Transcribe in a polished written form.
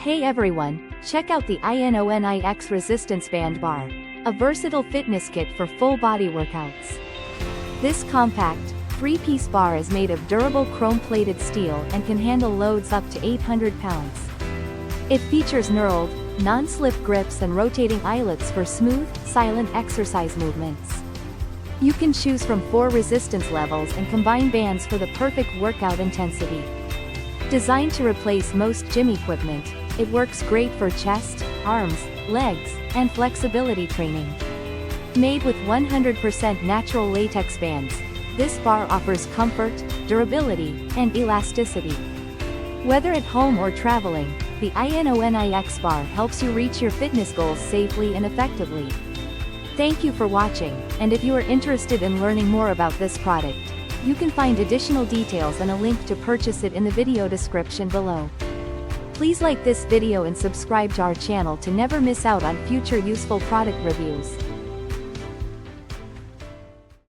Hey everyone, check out the INONIX resistance band bar, a versatile fitness kit for full body workouts. This compact, 3-piece bar is made of durable chrome-plated steel and can handle loads up to 800 pounds. It features knurled, non-slip grips and rotating eyelets for smooth, silent exercise movements. You can choose from 4 resistance levels and combine bands for the perfect workout intensity. Designed to replace most gym equipment, it works great for chest, arms, legs, and flexibility training. Made with 100% natural latex bands, this bar offers comfort, durability, and elasticity. Whether at home or traveling, the INONIX bar helps you reach your fitness goals safely and effectively. Thank you for watching, and if you are interested in learning more about this product, you can find additional details and a link to purchase it in the video description below. Please like this video and subscribe to our channel to never miss out on future useful product reviews.